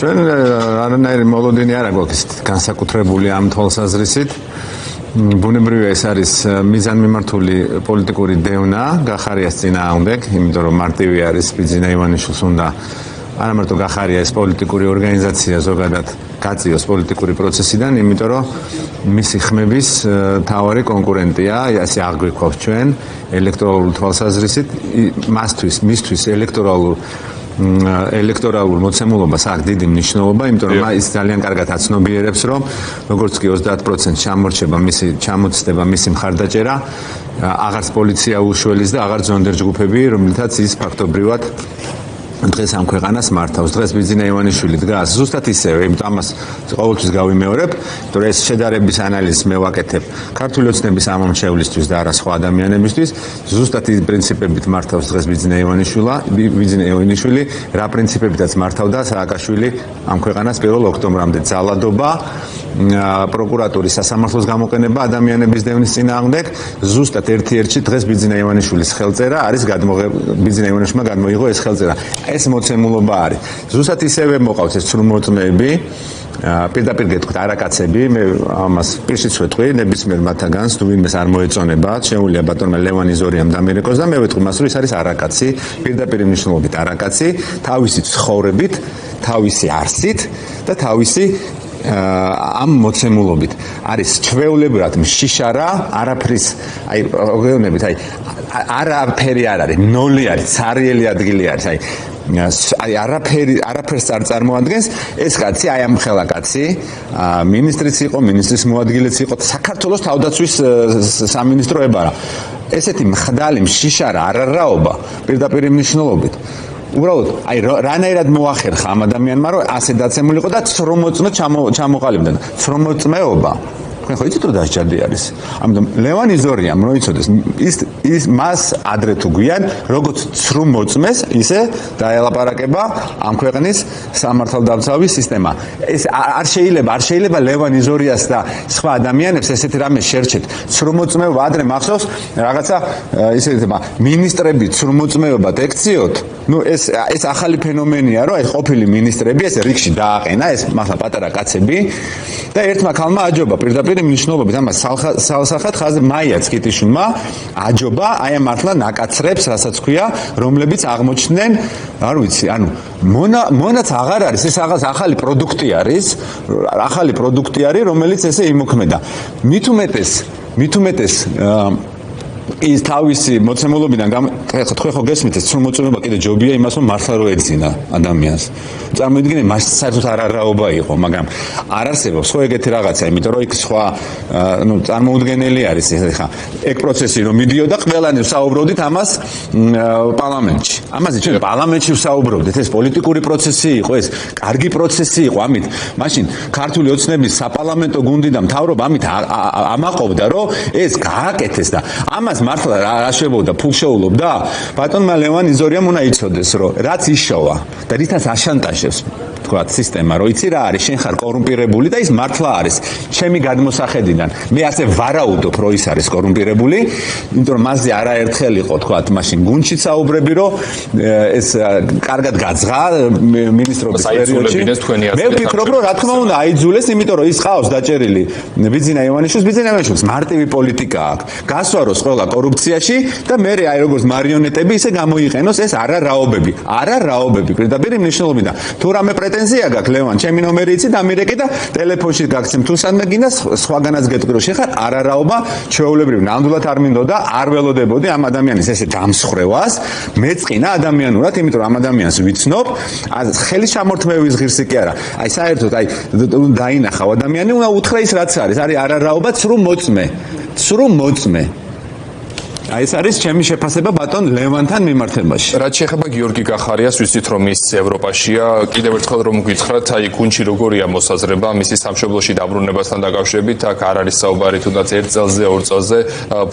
ჩვენ არანაირი მოლოდინი არ აქვს განსაკუთრებული ამ თვალსაზრისით. ბუნებრივია ეს არის მიზანმიმართული პოლიტიკური დევნა გახარიას წინააღმდეგ, იმიტომ რომ მარტივი არის ბიძინა ივანიშვილს უნდა არა მარტო გახარია ეს პოლიტიკური ორგანიზაცია ზოგადად გაწიოს პოლიტიკური პროცესიდან, იმიტომ რომ მისი ხმების თავარი კონკურენტია, ასე აღგვიქვავს ჩვენ ელექტორალურ თვალსაზრისით, მისთვის ელექტორალურ მოცემულობას აქვს დიდი მნიშვნელობა, იმიტომ რომ ის ძალიან კარგად აცნობიერებს, რომ როგორც კი 30% ჩამოცდება მისი მხარდაჭერა, აღარც პოლიცია უშველის და აღარც ზონდერ ჯგუფები, რომლითაც ის ფაქტობრივად დღეს ამ ქვეყანას მართავს. დღეს ბიძინა ივანიშვილი დგას ზუსტად ისევე, იმიტომ ამას ყოველთვის გავიმეორებ, იმიტომ რომ ეს შედარების ანალიზს მე ვაკეთებ ქართული ოცნების ამომრჩევლისთვის და არა სხვა ადამიანებისთვის. ზუსტად ის პრინციპებით მართავს დღეს ბიძინა ივანიშვილი, რა პრინციპებითაც მართავდა სააკაშვილი ამ ქვეყანას 1 ოქტომბრამდე. ძალადობა, პროკურატურის სასამართლოს გამოყენება ადამიანების დევნის წინააღმდეგ, ზუსტად ერთ-ერთში დღეს ბიძინა ივანიშვილის ხელწერა არის ბიძინა ივანიშვილმა გადმოიღო ეს ხელწერა. ეს მოცემულობა არის. ზუსტად ისევე მოყავს ეს ცრუმოწმეები, პირდაპირ გეტყვით არაკაცები, მე ამას პირშიც ვეთქვი, ნებისმიერ მათაგანს თუ ვინმეს არ მოეწონება, შეუძლია ბატონმა ლევან იზორიამ დამირეკოს და მე ვეთქვი მას, რომ ის არის არაკაცი, პირდაპირ მნიშვნელობით არაკაცი, თავისი ცხოვრებით, თავისი არსით და თავისი ამ მოცემულობით არის ჩვეულებრივად მშიშარა, არაფრის, არაფერი არ არის, ნოლი არის, ცარიელი ადგილი არის, არაფერს არ წარმოადგენს. ეს კაცი, ამ ხელა კაცი, მინისტრიც იყო, მინისტრის მოადგილეც იყო, საქართველოს თავდაცვის სამინისტრო ებარა. ესეთი მხდალი მშიშარა არარაობა პირდაპირ მნიშვნელობით. უბრალოდ, რანაირად მოახერხა ამ ადამიანმა, რომ ასე დაცემულიყო და ცრომოწმე ჩამოყალიბდა. ცრომოწმეობა თქვენ ხო იცით რომ დასჯადი არის. ამიტომ ლევან იზორიამ მოიცოდეს ის მას ადრე თუ გვიან როგორც ცრომოწმეს, ისე დაელაპარაკება ამ ქვეყნის სამართალდამცავი სისტემა. ეს არ შეიძლება ლევან იზორიას და სხვა ადამიანებს ესეთი რამე შერჩეთ. ცრომოწმეობა ადრე მახსოვს რაღაცა ისე მინისტრები ცრომოწმეობად ექციოთ. ეს ახალი ფენომენია, რომ ეს ყოფილი მინისტრები ეს რიგში დააყენა, ეს მართლა პატარა კაცები და ერთმა ქალმა აჯობა პირდაპირ მნიშვნელობით ამას სალსახად ხაზი მაია ცკიტიშვილმა აჯობა აი ამ მართლა ნაკაცრებს, რასაც ქვია, რომლებიც აღმოჩნდნენ, არ ვიცი, მონაც აღარ არის, ეს ახალი პროდუქტი არის, რომელიც ესე იმოქმედა. მით უმეტეს ის თავისი მოცემულობიდან თქვენ ხო გესმით ეს ცრომოწმეობა კიდე ჯობია იმას რომ მართლა რო ეძინა ადამიანს. წარმოიდგინე მას საერთოდ არარაობა იყო, მაგრამ არ არსებობს ხო ეგეთი რაღაცა, იმიტომ რომ იქ სხვა წარმოუდგენელი არის ხა ეგ პროცესი რომ მიდიოდა ყველანი ვსაუბრობდით ამას პარლამენტში. ამაზე ჩვენ პარლამენტში ვსაუბრობდით, ეს პოლიტიკური პროცესი იყო, ეს კარგი პროცესი იყო, ამით მაშინ ქართული ოცნების საპარლამენტო გუნდი და მთავრობა ამით ამაყობდა რომ ეს გააკეთეს და ამას მართლა რა შეებოდა, ფულ შეულობდა? ბატონმა ლევან იზორიამ უნდა იცოდეს, რომ რაც იშოვა და რითაც აშანტაჟებს თქვა სისტემა, რომ იცი რა არის, შენ ხარ კორუმპირებული და ის მართლა არის. ჩემი გადმოსახედიდან მე ასე ვარაუდობ, რომ ის არის კორუმპირებული, იმიტომ რომ მასზე არაერთხელ იყო თქვა მაშინ გუნდში საუბრები, რომ ეს კარგად გაძღა მინისტრობის პერიოდში. მე ვფიქრობ, რომ რა თქმა უნდა აიძულეს, იმიტომ რომ ის ყავს დაჭერილი ბიძინა ივანიშვილს მარტივი პოლიტიკა აქვს. გასვაროს ყველა კორუფციაში და მე აი როგორც მარიონეტები ისე გამოიყენოს ეს არარაობები პირდაპირ მნიშვნელობიდან. თუ რამე პრეტენზია გაქვს ლევან, ჩემი ნომერი იცი დამირეკე და ტელეფონში გაგცემ თუ სანმე გინდა სხვაგანაც გეტყვი რომ შეხარ არარაობა ჩვეულებრივ ნამდვილად არ მინდოდა არ ველოდებოდი ამ ადამიანის ესე დამსხრევას მეწყინა ადამიანურად, იმიტომ რომ ამ ადამიანს ვიცნობ, ხელის ჩამორთმევის ღირსი კი არა. აი საერთოდ დაინახავ ადამიანი, უნდა უთხრა ის რაც არის არარაობა, ცრუმოწმე. აი ეს არის ჩემი შეფასება ბატონ ლევანთან მიმართებაში. რაც შეეხება გიორგი გახარიას, ვიცით რომ ის ევროპაშია, კიდევ ერთხელ რომ გითხრათ, აი გუნდში როგორია მოსაზრება მისი სამშობლოში დაბრუნებასთან დაკავშირებით, აქ არ არის საუბარი თუნდაც 1 წელზე, 2 წელზე,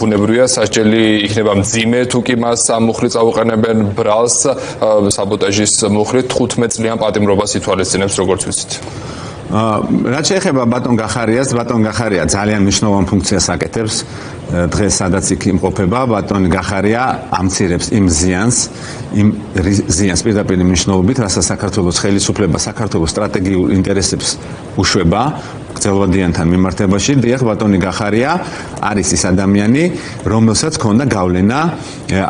ბუნებრივია სასჯელი იქნება მძიმე, თუ კი მას ამ მუხლით წაუყენებენ ბრალს, საბოტაჟის მუხლით 15 წლიან პატიმრობას ითვალისწინებს, როგორც ვიცით. რაც შეეხება ბატონ გახარიას, ბატონ გახარია ძალიან მნიშვნელოვან ფუნქციას აკეთებს დღეს სადაც იქ იმყოფება. ბატონი გახარია ამცირებს იმ ზიანს პირდაპირ მნიშვნელობით, რასაც საქართველოს ხელისუფლება საქართველოს სტრატეგიულ ინტერესებს უშვება გრძელვადიანთან მიმართებაში. დიახ, ბატონი გახარია არის ის ადამიანი, რომელსაც ჰქონდა გავლენა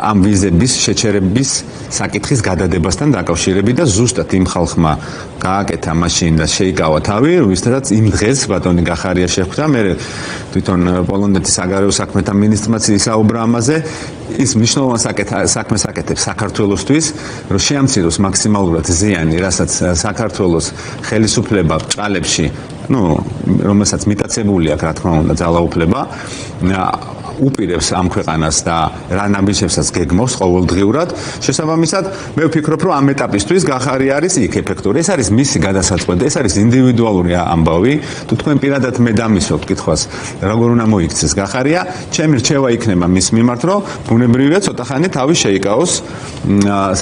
ამ ვიზების შეჩერების საკითხის გადადებასთან დაკავშირებით და ზუსტად იმ ხალხმა გააკეთა მაშინ და შეიკავა თავი, ვისაც იმ დღეს ბატონი გახარია შეხვდა. მე თვითონ პოლონეთის საგარეო საქმეთა მინისტრმაც ისაუბრა ამაზე. ის მნიშვნელოვან საქმეს აკეთებს საქართველოსთვის, რომ შეამციროს მაქსიმალურად ზიანი, რასაც საქართველოს ხელისუფლება ბჭყალებში, რომელსაც მიტაცებული აქვს, რა თქმა უნდა, ძალაუფლება, უპირებს ამ ქვეყანას და რა ნაბიჯებსაც გეგმავს ყოველდღიურად. შესაბამისად, მე ვფიქრობ, რომ ამ ეტაპისთვის გახარია არის იქ ეფექტური. ეს არის მისი გადასაწყვეტი, ეს არის ინდივიდუალური ამბავი. თუ თქვენ პირადად მე დამისვობთ კითხვას, როგორ უნდა მოიქცეს გახარია, ჩემი რჩევა იქნება მის მიმართ, რომ ბუნებრივია ცოტა ხანი თავი შეიკავოს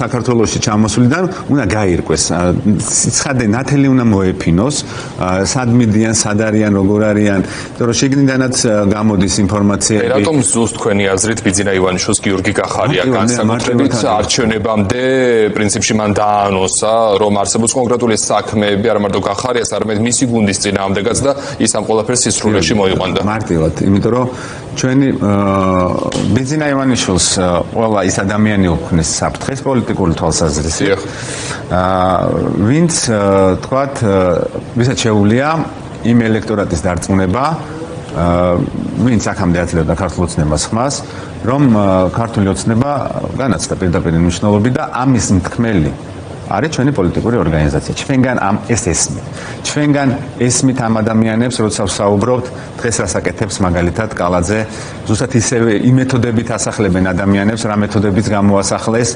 საქართველოში ჩამოსვლიდან, უნდა გაირკვეს. ცხადე ნათელი უნდა მოეფინოს, სად მიდიან, სად არიან, როგორ არიან, იმიტომ რომ შიგნიდანაც გამოდის ინფორმაციები. რატომ ზუსტ თქვენი აზრით ბიძინა ივანიშვილს გიორგი გახარია განსაკუთრებით არჩევნებამდე პრინციპში მან დაანონსა, რომ არსებობს კონკრეტული საქმეები არა მარტო გახარიას, არამედ მისი გუნდის წინააღმდეგაც და ის ამ ყველაფერს სისრულეში მოიყვანდა. მარტივად, იმიტომ რომ ჩვენი ბიძინა ივანიშვილს ყველა ის ადამიანი უქმნის საფრთხეს პოლიტიკური თვალსაზრისით, ვინც თქვათ, ვისაც შეუძლია იმ ელექტორატის დარწმუნება, ვინც აქამდე აძლევდა ქართულ ოცნებას ხმას, რომ ქართული ოცნება განაცდა პირდაპირ მნიშვნელობით და ამის მთქმელი არის ჩვენი პოლიტიკური ორგანიზაცია. ჩვენგან ეს ესმით. ჩვენგან ესმით ამ ადამიანებს, როცა ვსაუბრობთ, დღეს რას აკეთებს მაგალითად კალაძე, ზუსტად ისევე იმ მეთოდებით ასახლებენ ადამიანებს, რა მეთოდებიც გამოასახლეს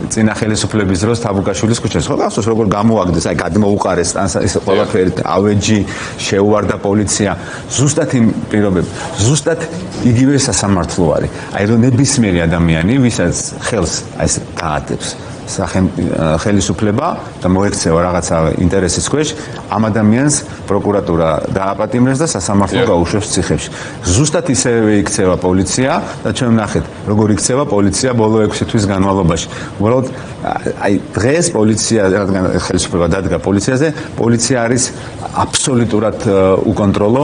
წინა ხელისუფლების დროს თაბუკაშვილის ქუჩაზე. ხო, გახსოვს როგორ გამოაგდეს, აი გადმოუყარეს ეს ყველაფერი, ავეჯი, შეუვარდა პოლიცია. ზუსტად იმ პირობებში, ზუსტად იგივე სასამართლო არის. აი რომ ნებისმიერი ადამიანი, ვისაც ხელს აი ეს გაადებს ხელისუფლება და მოექცევა რაღაცა ინტერესის ქვეშ, ამ ადამიანს პროკურატურა დააპატიმრებს და სასამართლო გაუშვებს ციხეში. ზუსტად ისევე იქცევა პოლიცია და ჩვენ ვნახეთ, როგორ იქცევა პოლიცია ბოლო 6 თვის განმავლობაში. უბრალოდ აი დღეს პოლიცია, რადგან ხელისუფლება დადგა პოლიციაზე, პოლიცია არის აბსოლუტურად უკონტროლო.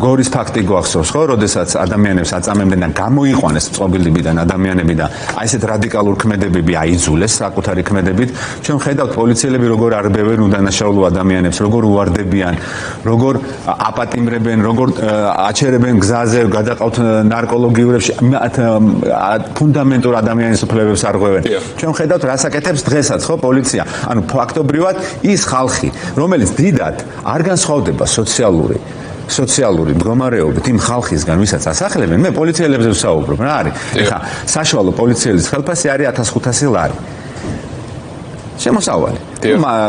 გორის ფაქტი გვახსოვს, ხო, როდესაც ადამიანებს აწამებდნენ და გამოიყვანეს წყობილებიდან ადამიანები და აი ესეთ რადიკალურ ქმედებები აიძულეს საკუთარი ქმედებით. ჩვენ ხედავთ პოლიციელები როგორ არბევენ უდანაშაულო ადამიანებს, როგორ უვარდებიან, როგორ აპატიმრებენ, როგორ აჩერებენ გზაზე, გადაყავთ ნარკოლოგიურებში, ფუნდამენტურ ადამიანის უფლებებს არღვევენ. ჩვენ ხედავთ რას აკეთებს დღესაც, ხო, პოლიცია. ანუ ფაქტობრივად ის ხალხი, რომელიც დიდად არ განსხვავდება სოციალური მდგომარეობით იმ ხალხისგან, ვისაც ასახლებენ, მე პოლიციელებზე ვსაუბრობ, რა არის? ეხლა საშუალო პოლიციელის ხელფასი არის 1500 ლარი. შემოსავალი.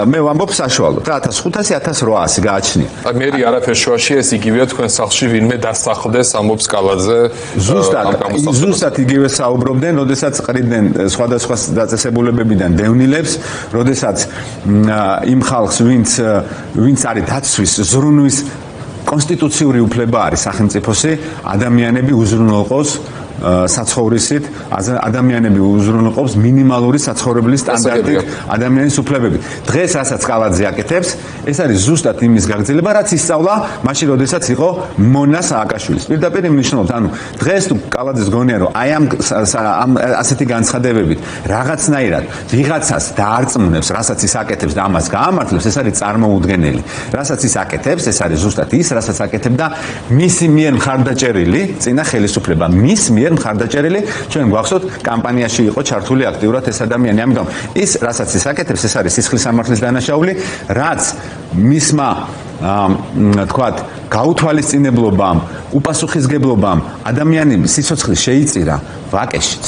მე ვამბობ საშუალოდ, 1500-1800 გააჩნია. მე არაფერ შუაში ეს იგივეა თქვენ სახლში ვინმე დასახლდეს ამბობს კალაძე. ზუსტად იგივე საუბრობდნენ, როდესაც ყრიდნენ სხვადასხვა დაწესებულებებიდან დევნილებს, როდესაც იმ ხალხს, ვინც არის დაცვის, ზრუნვის კონსტიტუციური უფლება არის სახელმწიფოსი, ადამიანები უზრუნველყოს საცხოვრისით, ადამიანები უზრუნველყოფს მინიმალური საცხოვრებლის სტანდარტით ადამიანის უფლებები. დღეს რასაც კალაძე აკეთებს, ეს არის ზუსტად იმის გაგრძელება, რაც ისწავლა მაშინ, როდესაც იყო მონა სააკაშვილის. პირდაპირ მნიშვნელობთ, ანუ დღეს თუ კალაძეს გონია, რომ აი ამ ასეთი განცხადებებით რაღაცნაირად ვიღაცას დაარწმუნებს, რასაც ის აკეთებს და ამას გაამართლებს, ეს არის წარმოუდგენელი. რასაც ის აკეთებს, ეს არის ზუსტად ის, რასაც აკეთებდა მისი მიერ მხარდაჭერილი წინა ხელისუფლება. მის მიერ მხარდაჭერილი, ჩვენ გვახსოვთ, კამპანიაში იყო ჩართული აქტიურად ეს ადამიანი. ამიტომ ის, რასაც ის აკეთებს, ეს არის სისხლის სამართლის დანაშაული, რაც მისმა თქვათ, გაუთვალისწინებლობამ, უპასუხისგებლობამ ადამიანების სიცოცხლის შეიწირა ვაკეშიც,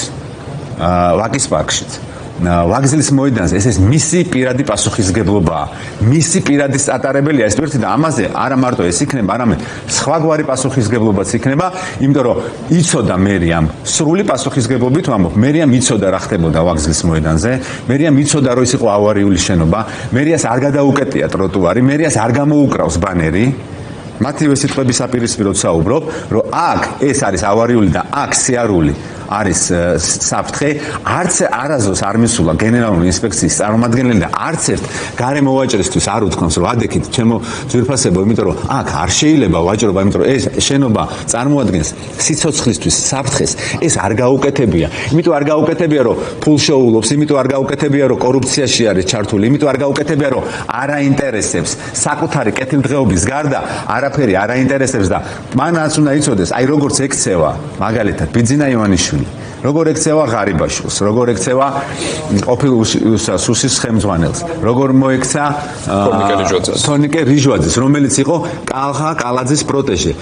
ვაკის პარკშიც. ვაგზლის მოედანზე ეს მისი პირადი პასუხისმგებლობაა. მისი პირადი ატარებელია ეს პირთი და ამაზე არა მარტო ეს იქნება, არამედ სხვაგვარი პასუხისმგებლობაც იქნება, იმიტომ რომ იცოდა მერიამ სრული პასუხისმგებლობით ვამბობ, მერიამ იცოდა რა ხდებოდა ვაგზლის მოედანზე, მერიამ იცოდა რომ ის იყო ავარიული შენობა, მერიას არ გადაუკეტია ტროტუარი, მერიას არ გამოუკრავს ბანერი. მათივე სიტყვების საპირისპიროდ საუბრობ, რომ აქ ეს არის ავარიული და აქ სიარული არის საფრთხე, არც არაზოს არ მისულა გენერალური ინსპექციის წარმომადგენელი და არც ერთ გარემო ვაჭრისთვის არ უთქვამს, რომ ადექით ჩემო ძვირფასებო, იმიტომ რომ აქ არ შეიძლება ვაჭრობა, იმიტომ რომ ეს შენობა წარმოადგენს სიცოცხლისთვის საფრთხეს, ეს არ გაუკეთებია. იმიტომ არ გაუკეთებია, რომ ფულშოულობს, იმიტომ არ გაუკეთებია, რომ კორუფციაში არის ჩართული, იმიტომ არ გაუკეთებია, რომ არ აინტერესებს საკუთარი კეთილდღეობის გარდა არაფერი არ აინტერესებს და მანაც უნდა იცოდეს, აი როგორც ექცევა მაგალითად ბიძინა ივანიშვილი, როგორ ექცევა ღარიბაშვილს, როგორ ექცევა ყოფილ სუსის ხელმძღვანელს, როგორ მოექცა თონიკე რიჟვაძეს, რომელიც იყო კალხა კალაძის პროტეჟე,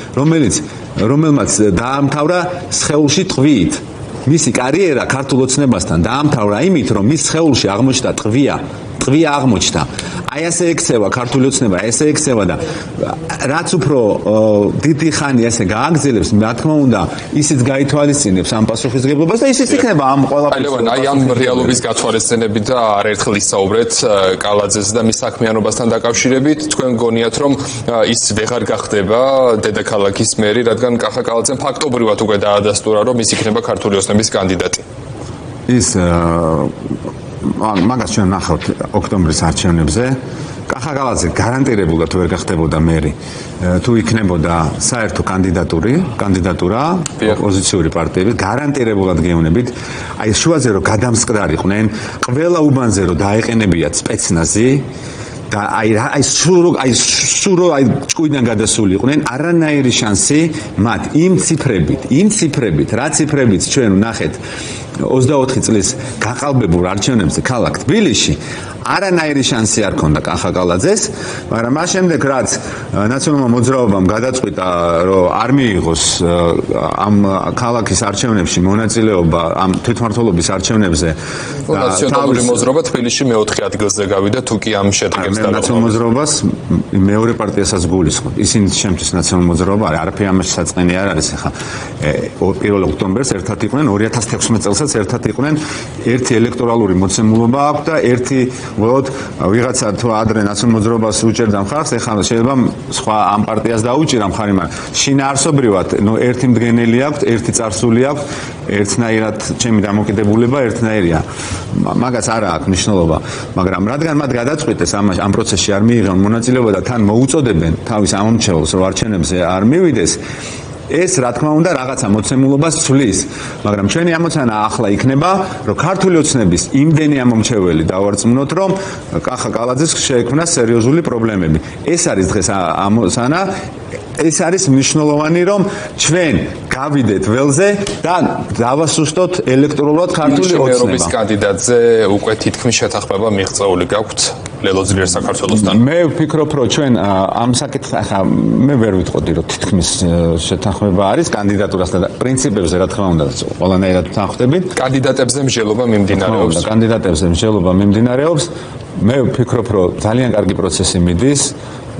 რომელმაც დაამთავრა სხეულში ტყვიით. მისი კარიერა ქართულ ოცნებასთან დაამთავრა იმით, რომ მის სხეულში აღმოჩნდა ტყვია აღმოჩნდა. აი ასე ექცევა ქართული ოცნება, ესე ექცევა და რაც უფრო დიდი ხანი ასე გააგრძელებს, რა თქმა უნდა, ისიც გაითვალისწინებს ამ პასუხისმგებლობას და ისიც იქნება ამ ყველაფრის. აი ამ რეალობის გათვალისწინებით და არაერთხელ ისაუბრეთ კალაძეს და მის საქმიანობასთან დაკავშირებით, თქვენ გონიათ, რომ ის ვეღარ გახდება დედაქალაქის მერი, რადგან კახა კალაძემ ფაქტობრივად უკვე დაადასტურა, რომ ის იქნება ქართული ოცნების კანდიდატი. ის მაგას ჩვენ ნახავთ ოქტომბრის არჩევნებზე. კახა კალაძე გარანტირებულად ვერ გახდებოდა მერი, თუ იქნებოდა საერთო კანდიდატურა ოპოზიციური პარტიების, გარანტირებულად გეუბნებით, აი შუაზე რომ გადამსკრარიყვნენ, ყველა უბანზე რომ დაეყენებიათ სპეცნაზი და აი სურო ჭკუიდან გადასულიყვნენ, არანაირი შანსი მათ იმ ციფრებით, რა ციფრებით ჩვენ ვნახეთ 24 წლის გაყალბებულ არჩევნებზე ქალაქ თბილისში, არანაირი შანსი არ ქონდა კახა კალაძეს, მაგრამ მას შემდეგ რაც ნაციონალურმა მოძრაობამ გადაწყვიტა, რომ არ მიიღოს ამ ქალაქის არჩევნებში მონაწილეობა, ამ თვითმმართველობის არჩევნებზე, ნაციონალური მოძრაობა თბილისში მეოთხე ადგილზე გავიდა, თუ კი ამ შედეგებს და ნაციონალურ მოძრაობას მეორე პარტიასაც გულისხმობ. ისინი ჩემთვის ნაციონალურ მოძრაობა არაფერი ამაში საწყენი არ არის. ახლა 1 ოქტომბერს ერთად იყვნენ, 2016 წელსაც ერთად იყვნენ, ერთი ელექტორალური მოცემულობა აქვს და ერთი უბრალოდ ვიღაცა თუ ადრე ნაციონალურ მოძრაობას უჭერდა მხარს, ეხლა შეიძლება სხვა ამ პარტიას დაუჭირა მხარი, მაგრამ შინაარსობრივად ერთი მდგენელი აქვს, ერთი წარსული აქვს, ერთნაირად ჩემი დამოკიდებულება ერთნაირია. მაგას არა აქვს მნიშვნელობა, მაგრამ რადგან მათ გადაწყვიტეს ამ პროცესში არ მიიღონ მონაწილეობა და თან მოუწოდებენ თავის ამომრჩეველს, რომ არჩევნებზე არ მივიდეს, ეს რა თქმა უნდა რაღაცა მოცემულობას ცვლის, მაგრამ ჩვენი ამოცანა ახლა იქნება, რომ ქართული ოცნების იმდენი ამომრჩეველი დავარწმუნოთ, რომ კახა კალაძეს შეექმნა სერიოზული პრობლემები. ეს არის დღეს ამოცანა, ეს არის მნიშვნელოვანი, რომ ჩვენ გავიდეთ ველზე და დავასუსტოთ ელექტრულად ქართული ოცნება. კანდიდატზე უკვე თითქმის შეთანხმება მიღწეული გაქვთ ლელო ძლიერ საქართველოსთან. მე ვფიქრობ, რომ ჩვენ ამ საკითხს ახლა მე ვერ ვიტყოდი, რომ თითქმის შეთანხმება არის კანდიდატურასთან და პრინციპებზე, რა თქმა უნდა, ყველანაირად ვთანხმდებით. კანდიდატებზე მსჯელობა მიმდინარეობს. კანდიდატებზე მსჯელობა მიმდინარეობს. მე ვფიქრობ, რომ ძალიან კარგი პროცესი მიდის.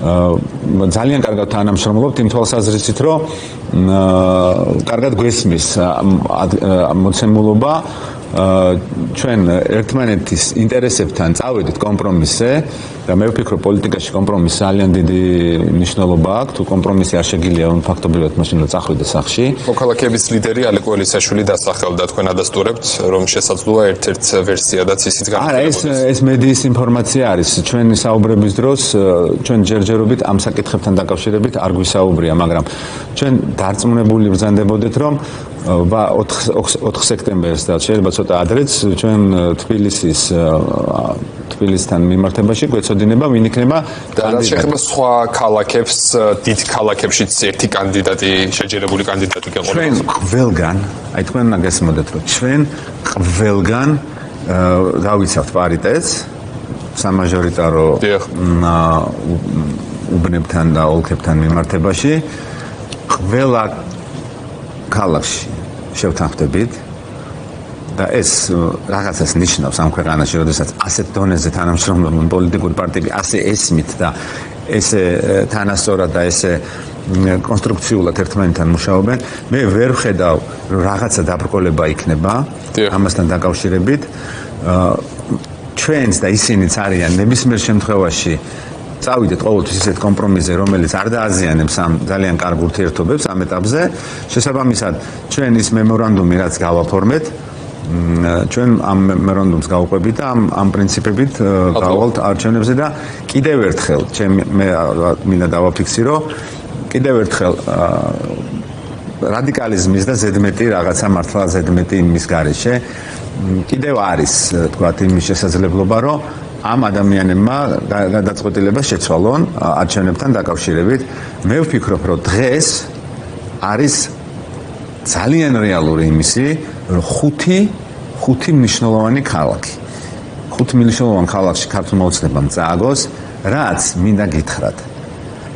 ძალიან კარგად თანამშრომლობთ იმ თვალსაზრისით, რომ კარგად გვესმის მოცემულობა, ჩვენ ერთმანეთის ინტერესებთან წავედით კომპრომისზე და მე ვფიქრობ, პოლიტიკაში კომპრომისს ძალიან დიდი მნიშვნელობა აქვს. თუ კომპრომისი არ შეგიძლია, ფაქტობრივად მაშინ რომ წახვიდე სახში. მოქალაქეების ლიდერი ალეკო ელისაშვილი დასახელდა, თქვენ ადასტურებთ, რომ შესაძლოა ერთ-ერთ ვერსიადაც ისიც განხილებოდეს. ეს მედიის ინფორმაცია არის. ჩვენი საუბრების დროს ჩვენ ჯერჯერობით ამ საკითხებთან დაკავშირებით არ გვისაუბრია, მაგრამ ჩვენ დარწმუნებული ვბრძანდებოდეთ, რომ 4 სექტემბერს და შეიძლება ცოტა ადრეც ჩვენ თბილისთან მიმართებაში გვეცოდინება ვინ იქნება და რაც შეეხება სხვა ქალაქებს, დიდ ქალაქებშიც ერთი კანდიდატი, შეჯერებული კანდიდატი გეყოლება. ჩვენ ყველგან, აი თქვენ უნდა გესმოდეთ, რომ ჩვენ ყველგან გავიცავთ პარიტეტს სამაჟორიტარო უბნებთან და ოლქებთან მიმართებაში. ყველა ქალაქში შევთანხმდებით და ეს რაღაცას ნიშნავს ამ ქვეყანაში, როდესაც ასეთ დონეზე თანამშრომლობენ პოლიტიკური პარტიები, ასე ესმით და ესე თანასწორად და ესე კონსტრუქციულად ერთმანეთთან მუშაობენ. მე ვერ ვხედავ, რომ რაღაცა დაბრკოლება იქნება ამასთან დაკავშირებით. ჩვენს და ისინიც არიან ნებისმიერ შემთხვევაში წავიდეთ ყოველთვის ისეთ კომპრომისზე, რომელიც არ დააზიანებს ამ ძალიან კარგ ურთიერთობებს ამ ეტაპზე. შესაბამისად, ჩვენ ის მემორანდუმი, რაც გავაფორმეთ, ჩვენ ამ მემორანდუმს გავუყვებით და ამ პრინციპებით გავალთ არჩევნებზე და კიდევ ერთხელ მე მინდა დავაფიქსირო, კიდევ ერთხელ რადიკალიზმის და ზედმეტი რაღაცა მართლა ზედმეტი იმის გარეშე კიდევ არის თქვათ იმის შესაძლებლობა, რომ ამ ადამიანებმა გადაწყვეტილება შეცვალონ არჩევნებთან დაკავშირებით. მე ვფიქრობ, რომ დღეს არის ძალიან რეალური იმისი, რომ ხუთი მნიშვნელოვანი ქალაქი. ხუთი მნიშვნელოვანი ქალაქში ქართულმა ოცნებამ წააგოს, რაც მინდა გითხრათ.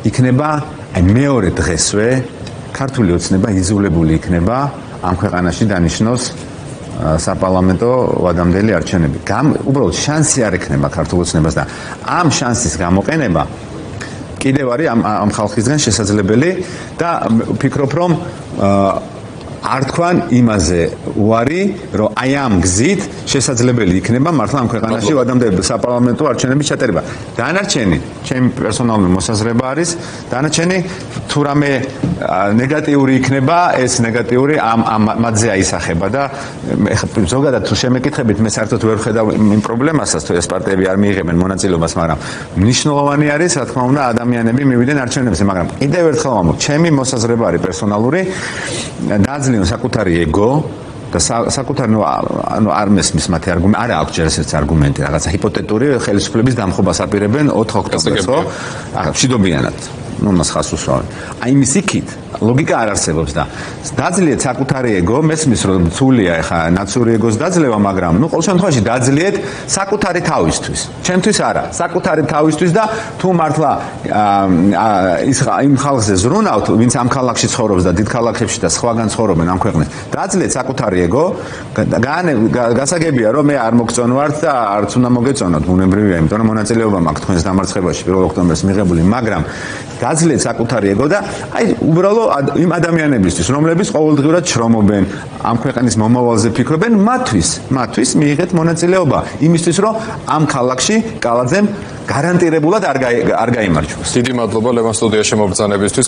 იქნება მეორე დღესვე ქართული ოცნება იძულებული იქნება ამ ქვეყანაში დანიშნოს საპარლამენტო ვადამდელი არჩევნები. უბრალოდ შანსი არ ექნება ქართულ ოცნებას და ამ შანსის გამოყენება კიდევ არის ამ ხალხისგან შესაძლებელი და ვფიქრობ, რომ არ თქვან იმაზე უარი, რომ აი ამ გზით შესაძლებელი იქნება მართლა ამ ქვეყანაში ვადამდელი საპარლამენტო არჩევნების ჩატარება. დანარჩენი, ჩემი პერსონალური მოსაზრება არის, დანარჩენი თუ რამე ნეგატიური იქნება, ეს ნეგატიური მათზე აისახება და ზოგადად თუ შემეკითხებით, მე საერთოდ ვერ ვხედავ იმ პრობლემასაც, თუ ეს პარტიები არ მიიღებენ მონაწილეობას, მაგრამ მნიშვნელოვანი არის, რა თქმა უნდა, ადამიანები მივიდნენ არჩევნებზე, მაგრამ კიდევ ერთხელ ვამბობ, ჩემი მოსაზრება არის პერსონალური, დაძლევენ საკუთარი ეგო და საკუთარი არ მესმის მათი არგუმენტი, არა აქვს ჯერ ესეც არგუმენტი, რაღაცა ჰიპოთეტური ხელისუფლების დამხობას აპირებენ 4 ოქტომბერს, ხო? მშვიდობიანად. მას ხას უსვამენ. აი იმის იქით ლოგიკა არ არსებობს და დაძლიეთ საკუთარი ეგო, მესმის რომ ცულია ეხა ნაციური ეგოს დაძლევა, მაგრამ ყოველ შემთხვევაში დაძლიეთ საკუთარი თავისთვის. ჩემთვის არა, საკუთარი თავისთვის და თუ მართლა იმ ხალხზე ზრუნავთ, ვინც ამ ქალაქში ცხოვრობს და დიდ ქალაქებში და სხვაგან ცხოვრობენ ამ ქვეყნებში, დაძლიეთ საკუთარი ეგო, გასაგებია რომ მე არ მოგწონვართ და არც უნდა მოგეწონოთ, ბუნებრივია, იმიტომ რომ მონაწილეობა მაქვს თქვენს დამარცხებაში 1 ოქტომბერს მიღებული, მაგრამ დაძლიეთ საკუთარი ეგო და აი უბრალოდ იმ ადამიანებისთვის, რომლებიც ყოველდღიურად შრომობენ, ამ ქვეყნის მომავალზე ფიქრობენ, მათთვის მიიღეთ მონაწილეობა, იმისთვის რომ ამ ქალაქში კალაძემ გარანტირებულად არ გაიმარჯვოს. დიდი მადლობა ლევან სტუდიაში მობრძანებისთვის.